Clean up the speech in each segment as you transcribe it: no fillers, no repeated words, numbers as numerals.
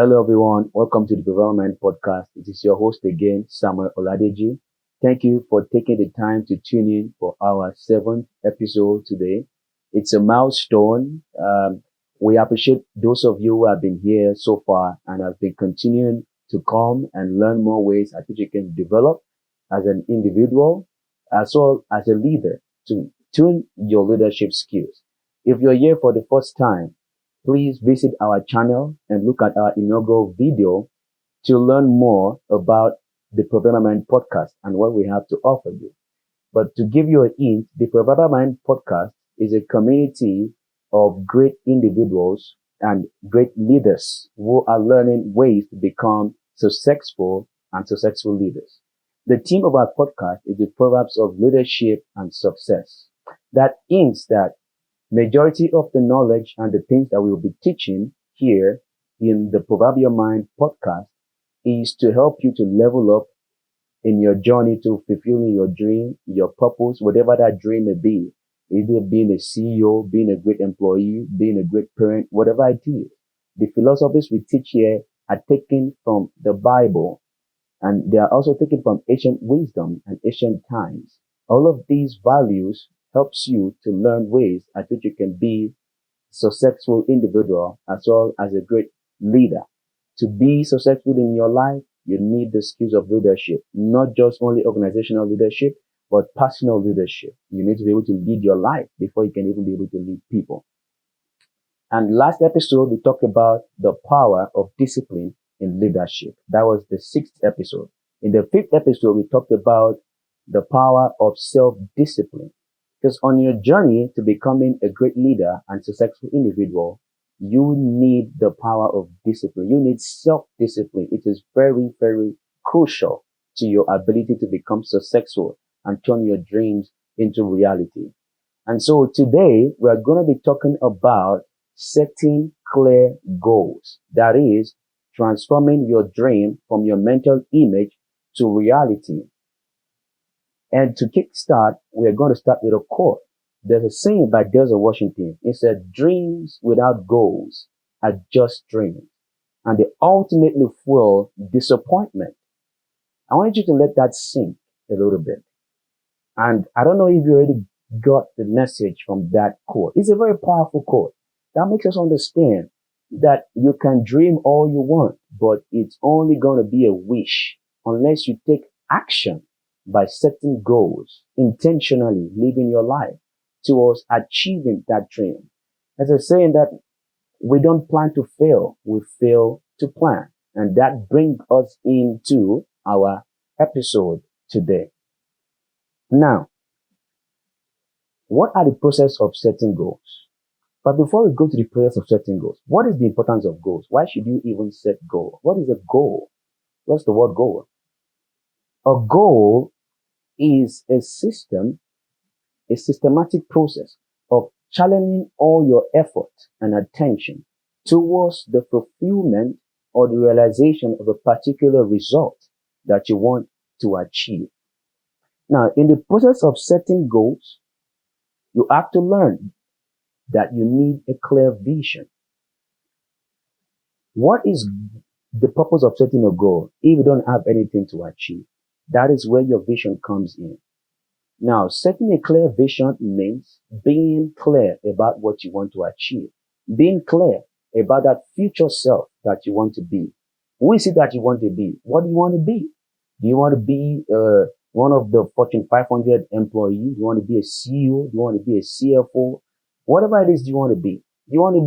Hello, everyone. Welcome to the Development Podcast. It is your host again, Samuel Oladeji. Thank you for taking the time to tune in for our seventh episode today. It's a milestone. We appreciate those of you who have been here so far and have been continuing to come and learn more ways at which you can develop as an individual as well as a leader to tune your leadership skills. If you're here for the first time, please visit our channel and look at our inaugural video to learn more about the Proverbial Mind podcast and what we have to offer you. But to give you a hint, the Proverbial Mind podcast is a community of great individuals and great leaders who are learning ways to become successful leaders. The theme of our podcast is the Proverbs of Leadership and Success. That means that majority of the knowledge and the things that we will be teaching here in the Proverbial Mind podcast is to help you to level up in your journey to fulfilling your dream, your purpose, whatever that dream may be. Either being a CEO, being a great employee, being a great parent, whatever it is. The philosophies we teach here are taken from the Bible, and they are also taken from ancient wisdom and ancient times. All of these values helps you to learn ways at which you can be a successful individual as well as a great leader. To be successful in your life, you need the skills of leadership, not just only organizational leadership, but personal leadership. You need to be able to lead your life before you can even be able to lead people. And last episode, we talked about the power of discipline in leadership. That was the sixth episode. In the fifth episode, we talked about the power of self-discipline. Because on your journey to becoming a great leader and successful individual, you need the power of discipline. You need self-discipline. It is very, very crucial to your ability to become successful and turn your dreams into reality. And so today we're going to be talking about setting clear goals. That is transforming your dream from your mental image to reality. And to kickstart, we're going to start with a quote. There's a saying by Denzel Washington. It said, dreams without goals are just dreams, and they ultimately fuel disappointment. I want you to let that sink a little bit. And I don't know if you already got the message from that quote. It's a very powerful quote that makes us understand that you can dream all you want, but it's only going to be a wish unless you take action by setting goals, intentionally living your life towards achieving that dream. As a saying that we don't plan to fail, we fail to plan. And that brings us into our episode today. Now, what are the process of setting goals? But before we go to the process of setting goals, what is the importance of goals? Why should you even set goals? What is a goal? What's the word goal? A goal is a systematic process of channeling all your effort and attention towards the fulfillment or the realization of a particular result that you want to achieve. Now, in the process of setting goals, you have to learn that you need a clear vision. What is the purpose of setting a goal if you don't have anything to achieve? That is where your vision comes in. Now, setting a clear vision means being clear about what you want to achieve, being clear about that future self that you want to be. Who is it that you want to be? What do you want to be? Do you want to be one of the Fortune 500 employees? Do you want to be a CEO? Do you want to be a CFO? Whatever it is you want to be. Do you want to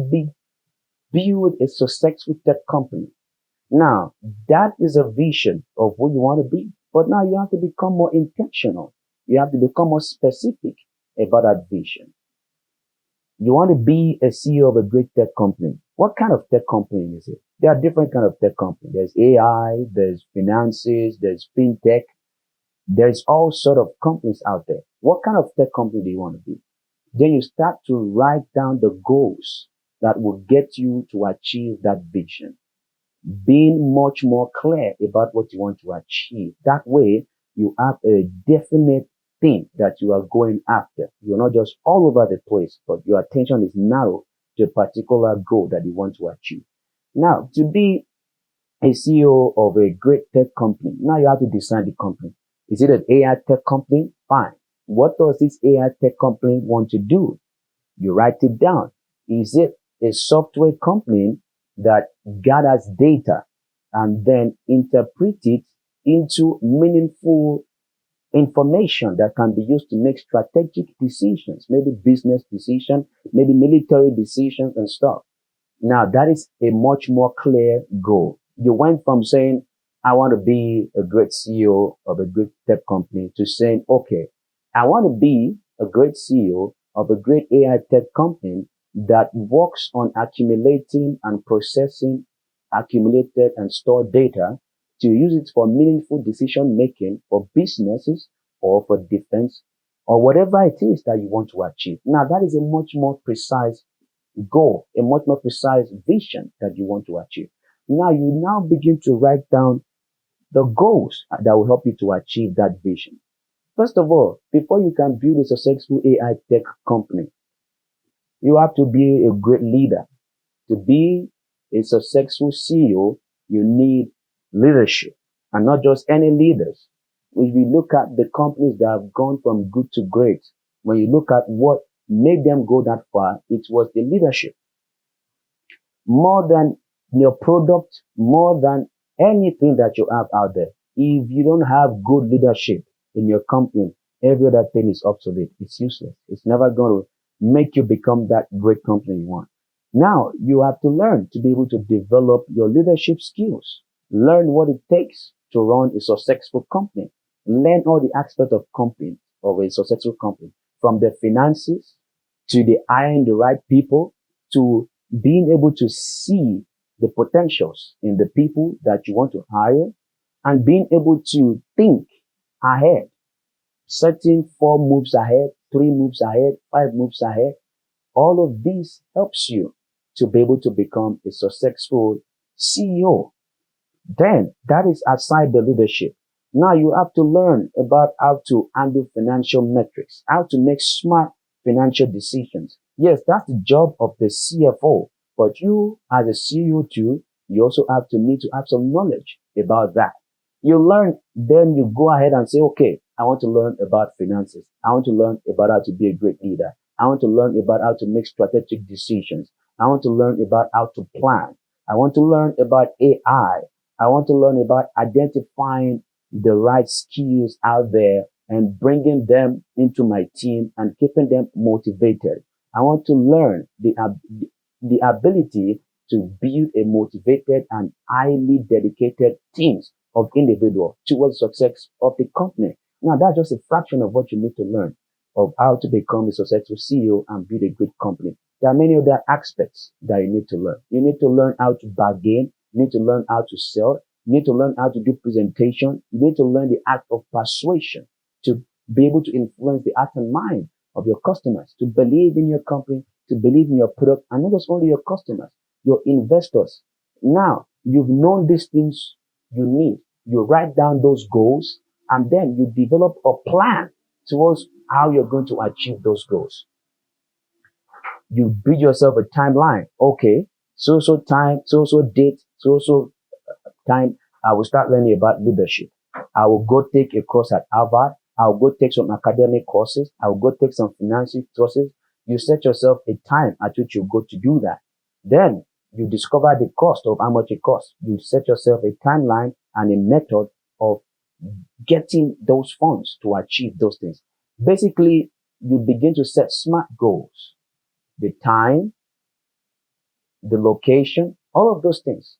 build a successful tech company? Now, that is a vision of who you want to be. But now you have to become more intentional. You have to become more specific about that vision. You want to be a CEO of a great tech company. What kind of tech company is it? There are different kinds of tech companies. There's AI, there's finances, there's fintech. There's all sort of companies out there. What kind of tech company do you want to be? Then you start to write down the goals that will get you to achieve that vision. Being much more clear about what you want to achieve. That way, you have a definite thing that you are going after. You're not just all over the place, but your attention is narrowed to a particular goal that you want to achieve. Now, to be a CEO of a great tech company. Now you have to design the company. Is it an AI tech company? Fine. What does this AI tech company want to do? You write it down. Is it a software company that gathers data and then interpret it into meaningful information that can be used to make strategic decisions, maybe business decisions, maybe military decisions and stuff? Now that is a much more clear goal. You went from saying, I want to be a great CEO of a good tech company to saying, okay, I want to be a great CEO of a great AI tech company that works on accumulating and processing accumulated and stored data to use it for meaningful decision making for businesses or for defense or whatever it is that you want to achieve. Now that is a much more precise goal, a much more precise vision that you want to achieve. Now you now begin to write down the goals that will help you to achieve that vision. First of all, before you can build a successful AI tech company, you have to be a great leader. To be a successful CEO, you need leadership, and not just any leaders. If you look at the companies that have gone from good to great, when you look at what made them go that far, it was the leadership. More than your product, more than anything that you have out there. If you don't have good leadership in your company, every other thing is obsolete. It's useless. It's never going to make you become that great company you want. Now you have to learn to be able to develop your leadership skills. Learn what it takes to run a successful company. Learn all the aspects of company, of a successful company, from the finances to the hiring the right people to being able to see the potentials in the people that you want to hire and being able to think ahead, setting 4 moves ahead, 3 moves ahead, 5 moves ahead. All of this helps you to be able to become a successful CEO. Then that is aside the leadership. Now you have to learn about how to handle financial metrics, how to make smart financial decisions. Yes, that's the job of the CFO, but you as a CEO too, you also have to need to have some knowledge about that. You learn, then you go ahead and say, okay, I want to learn about finances. I want to learn about how to be a great leader. I want to learn about how to make strategic decisions. I want to learn about how to plan. I want to learn about AI. I want to learn about identifying the right skills out there and bringing them into my team and keeping them motivated. I want to learn the ability to build a motivated and highly dedicated teams of individuals towards success of the company. Now that's just a fraction of what you need to learn of how to become a successful CEO and build a good company. There are many other aspects that you need to learn. You need to learn how to bargain. You need to learn how to sell. You need to learn how to do presentation. You need to learn the art of persuasion to be able to influence the heart and mind of your customers, to believe in your company, to believe in your product, and not just only your customers, your investors. Now, you've known these things you need. You write down those goals, and then you develop a plan towards how you're going to achieve those goals. You build yourself a timeline. Okay, so time, so date, so time, I will start learning about leadership. I will go take a course at Harvard. I will go take some academic courses. I will go take some financial courses. You set yourself a time at which you go to do that. Then you discover the cost of how much it costs. You set yourself a timeline and a method of getting those funds to achieve those things. Basically, you begin to set smart goals. The time, the location, all of those things.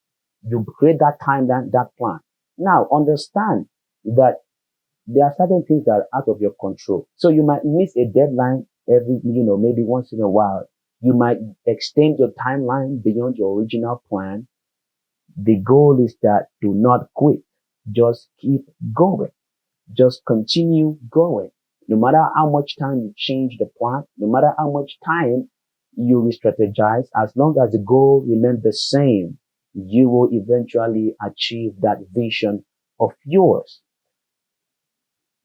You create that timeline, that plan. Now, understand that there are certain things that are out of your control. So you might miss a deadline maybe once in a while. You might extend your timeline beyond your original plan. The goal is that do not quit. Just keep going. Just continue going. No matter how much time you change the plan, no matter how much time you re-strategize, as long as the goal remains the same, you will eventually achieve that vision of yours.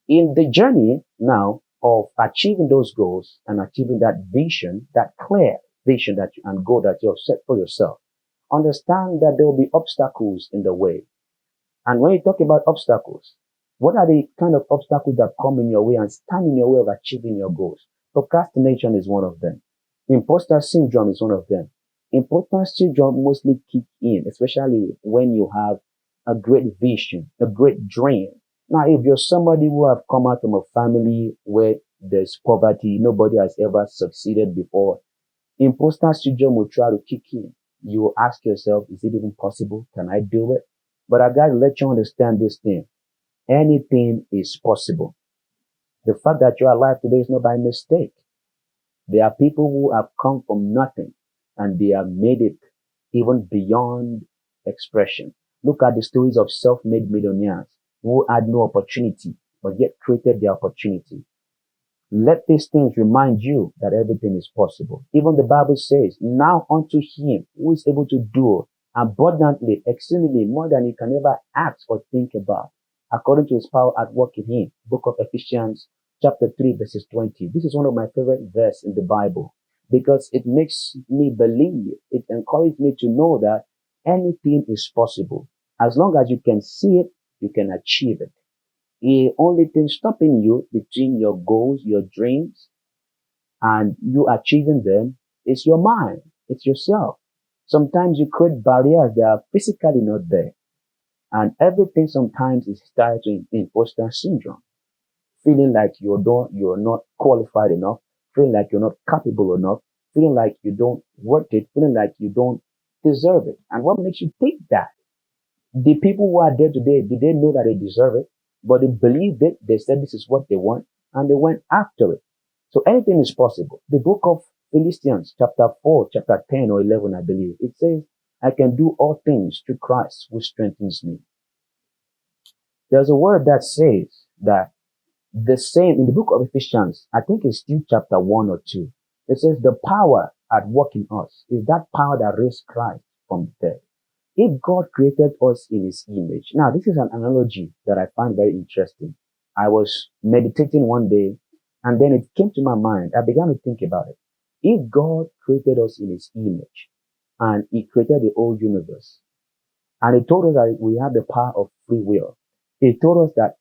In the journey now of achieving those goals and achieving that vision, that clear vision and goal that you have set for yourself, Understand that there will be obstacles in the way. And when you talk about obstacles, what are the kind of obstacles that come in your way and stand in your way of achieving your goals? Procrastination is one of them. Imposter syndrome is one of them. Imposter syndrome mostly kick in, especially when you have a great vision, a great dream. Now, if you're somebody who have come out from a family where there's poverty, nobody has ever succeeded before, imposter syndrome will try to kick in. You will ask yourself, is it even possible? Can I do it? But I gotta let you understand this thing. Anything is possible. The fact that you're alive today is not by mistake. There are people who have come from nothing and they have made it even beyond expression. Look at the stories of self-made millionaires who had no opportunity but yet created the opportunity. Let these things remind you that everything is possible. Even the Bible says, now unto him who is able to do abundantly, exceedingly more than you can ever ask or think about, according to his power at work in him. Book of Ephesians chapter 3 verses 20. This is one of my favorite verses in the Bible because it makes me believe, it encourages me to know that anything is possible. As long as you can see it, you can achieve it. The only thing stopping you between your goals, your dreams, and you achieving them is your mind. It's yourself. Sometimes you create barriers that are physically not there. And everything sometimes is tied to imposter syndrome. Feeling like you're not qualified enough, feeling like you're not capable enough, feeling like you don't worth it, feeling like you don't deserve it. And what makes you think that? The people who are there today, did they know that they deserve it? But they believed it, they said this is what they want, and they went after it. So anything is possible. The book of Philippians, chapter 4, chapter 10 or 11, I believe, it says, I can do all things through Christ who strengthens me. There's a word that says that the same in the book of Ephesians, I think it's still chapter 1 or 2. It says the power at work in us is that power that raised Christ from the dead. If God created us in his image. Now, this is an analogy that I find very interesting. I was meditating one day and then it came to my mind. I began to think about it. If God created us in his image and he created the whole universe and he told us that we have the power of free will. He told us that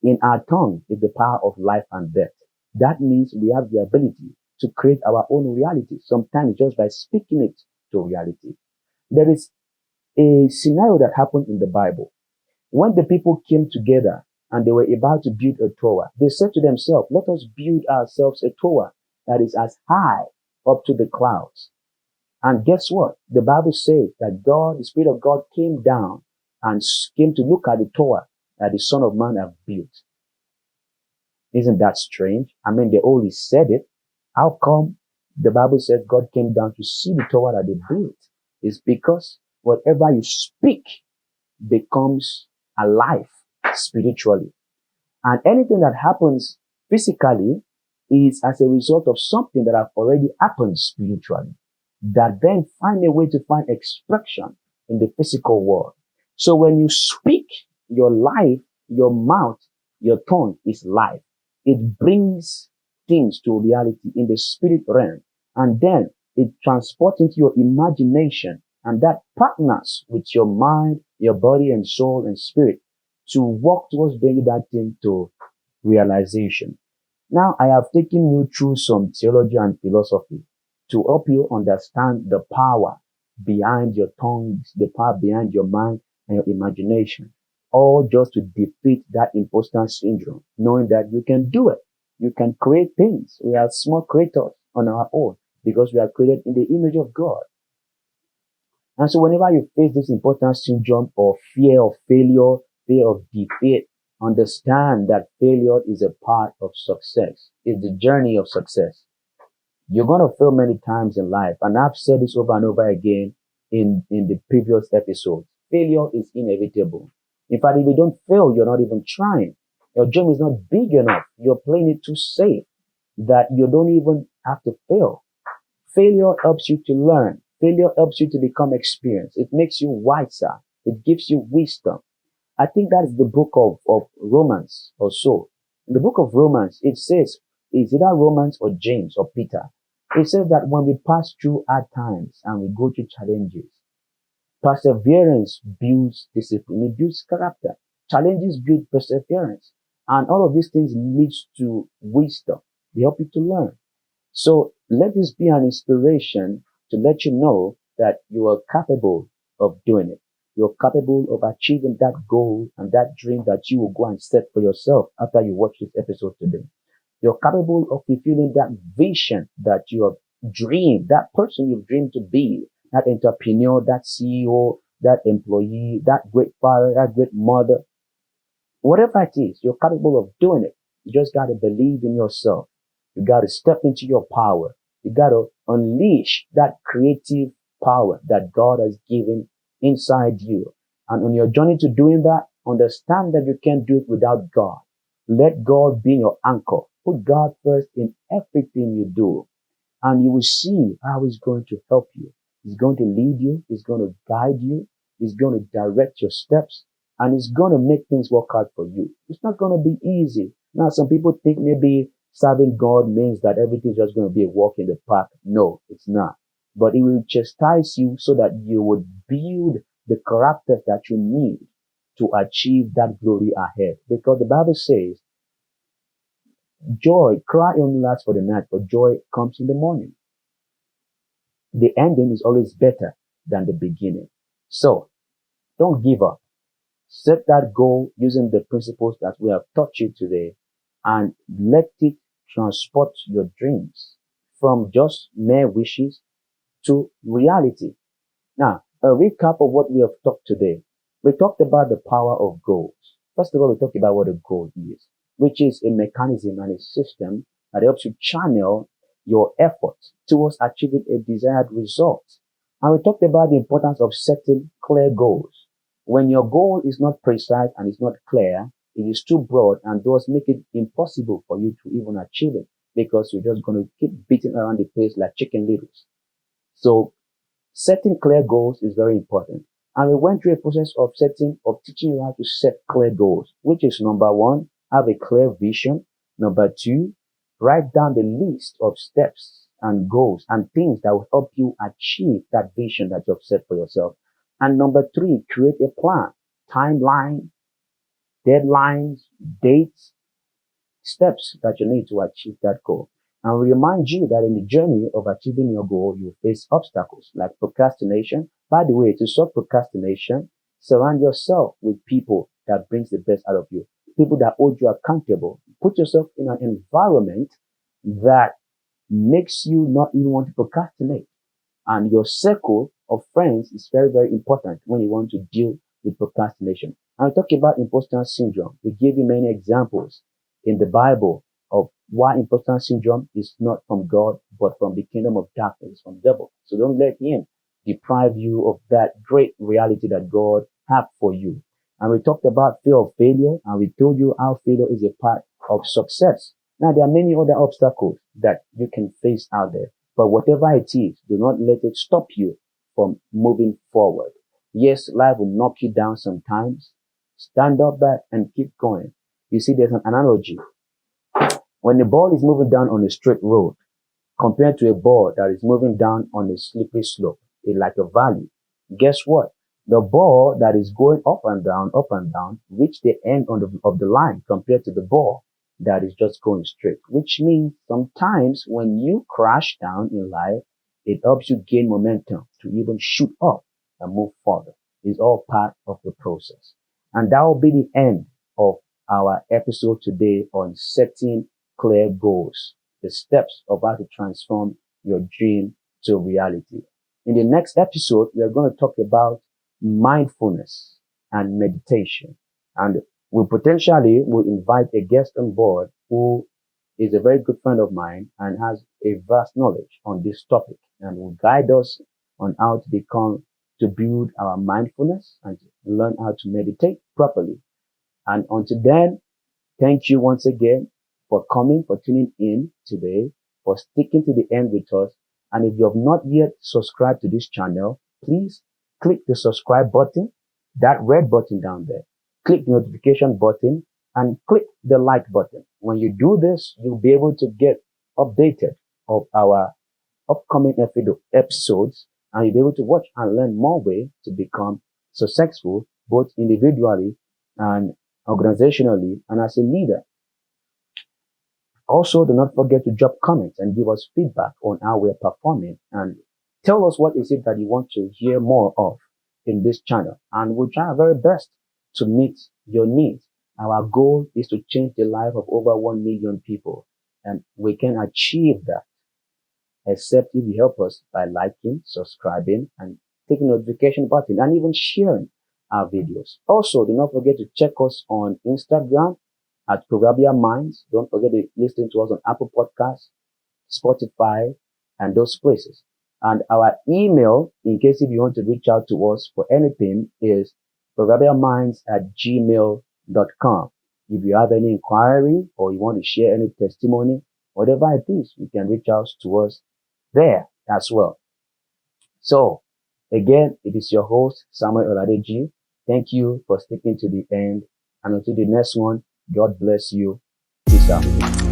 in our tongue is the power of life and death. That means we have the ability to create our own reality, sometimes just by speaking it to reality. There is a scenario that happened in the Bible. When the people came together and they were about to build a tower, they said to themselves, let us build ourselves a tower that is as high up to the clouds. And guess what? The Bible says that God, the Spirit of God came down and came to look at the tower that the Son of Man have built. Isn't that strange? I mean, they only said it. How come the Bible says God came down to see the tower that they built? It's because whatever you speak becomes alive spiritually. And anything that happens physically is as a result of something that have already happened spiritually, that then find a way to find expression in the physical world. So when you speak, your life, your mouth, your tongue is life. It brings things to reality in the spirit realm. And then it transports into your imagination. And that partners with your mind, your body and soul and spirit to work towards bringing that thing to realization. Now, I have taken you through some theology and philosophy to help you understand the power behind your tongues, the power behind your mind and your imagination, all just to defeat that imposter syndrome, knowing that you can do it. You can create things. We are small creators on our own because we are created in the image of God. And so whenever you face this imposter syndrome or fear of failure, fear of defeat, understand that failure is a part of success. It's the journey of success. You're going to fail many times in life. And I've said this over and over again in the previous episodes. Failure is inevitable. In fact, if you don't fail, you're not even trying. Your dream is not big enough. You're playing it too safe that you don't even have to fail. Failure helps you to learn. Failure helps you to become experienced. It makes you wiser. It gives you wisdom. I think that is the book of Romans or so. In the book of Romans, it says, is either Romans or James or Peter. It says that when we pass through hard times and we go through challenges, Perseverance builds discipline, it builds character. Challenges build perseverance. And all of these things leads to wisdom. They help you to learn. So let this be an inspiration to let you know that you are capable of doing it. You're capable of achieving that goal and that dream that you will go and set for yourself after you watch this episode today. You're capable of fulfilling that vision that you have dreamed, that person you've dreamed to be, that entrepreneur, that CEO, that employee, that great father, that great mother. Whatever it is, you're capable of doing it. You just got to believe in yourself. You got to step into your power. You got to unleash that creative power that God has given inside you. And on your journey to doing that, understand that you can't do it without God. Let God be your anchor. Put God first in everything you do. And you will see how He's going to help you. He's going to lead you. He's going to guide you. He's going to direct your steps. And He's going to make things work out for you. It's not going to be easy. Now, some people think maybe serving God means that everything's just going to be a walk in the park. No, it's not. But He will chastise you so that you would build the character that you need to achieve that glory ahead. Because the Bible says, joy, cry only lasts for the night, but joy comes in the morning. The ending is always better than the beginning. So, don't give up. Set that goal using the principles that we have taught you today and let it transport your dreams from just mere wishes to reality. Now, a recap of what we have talked today. We talked about the power of goals. First of all, we talked about what a goal is, which is a mechanism and a system that helps you channel your efforts towards achieving a desired result. And we talked about the importance of setting clear goals. When your goal is not precise and it's not clear, it is too broad and thus make it impossible for you to even achieve it because you're just going to keep beating around the place like chicken littles. So setting clear goals is very important. And we went through a process of teaching you how to set clear goals, which is number one, have a clear vision. Number two, write down the list of steps and goals and things that will help you achieve that vision that you've set for yourself. And number three, create a plan, timeline, deadlines, dates, steps that you need to achieve that goal. And we remind you that in the journey of achieving your goal, you face obstacles like procrastination. By the way, to stop procrastination, surround yourself with people that brings the best out of you, people that hold you accountable. Put yourself in an environment that makes you not even want to procrastinate. And your circle of friends is very, very important when you want to deal with procrastination. And we talk about imposter syndrome. We give you many examples in the Bible of why imposter syndrome is not from God, but from the kingdom of darkness, from the devil. So don't let him deprive you of that great reality that God has for you. And we talked about fear of failure, and we told you how failure is a part of success. Now, there are many other obstacles that you can face out there. But whatever it is, do not let it stop you from moving forward. Yes, life will knock you down sometimes. Stand up back and keep going. You see, there's an analogy. When the ball is moving down on a straight road, compared to a ball that is moving down on a slippery slope, it's like a valley. Guess what? The ball that is going up and down, reach the end of the line compared to the ball that is just going straight, which means sometimes when you crash down in life, it helps you gain momentum to even shoot up and move further. It's all part of the process. And that will be the end of our episode today on setting clear goals, the steps of how to transform your dream to reality. In the next episode, we are going to talk about mindfulness and meditation. And we potentially will invite a guest on board who is a very good friend of mine and has a vast knowledge on this topic and will guide us on how to build our mindfulness and learn how to meditate properly. And until then, thank you once again for coming, for tuning in today, for sticking to the end with us. And if you have not yet subscribed to this channel, please click the subscribe button, that red button down there. Click the notification button and click the like button. When you do this, you'll be able to get updated of our upcoming episodes and you'll be able to watch and learn more ways to become successful, both individually and organizationally and as a leader. Also, do not forget to drop comments and give us feedback on how we're performing and tell us what is it that you want to hear more of in this channel. And we'll try our very best to meet your needs. Our goal is to change the life of over 1 million people, and we can achieve that except if you help us by liking, subscribing, and taking notification button and even sharing our videos. Also, do not forget to check us on Instagram at Proverbial Minds. Don't forget to listen to us on Apple Podcasts, Spotify, and those places. And our email, in case if you want to reach out to us for anything, is proverbialminds@gmail.com. If you have any inquiry or you want to share any testimony, whatever it is, you can reach out to us there as well. So, again, it is your host, Samuel Oladeji. Thank you for sticking to the end. And until the next one, God bless you. Peace out.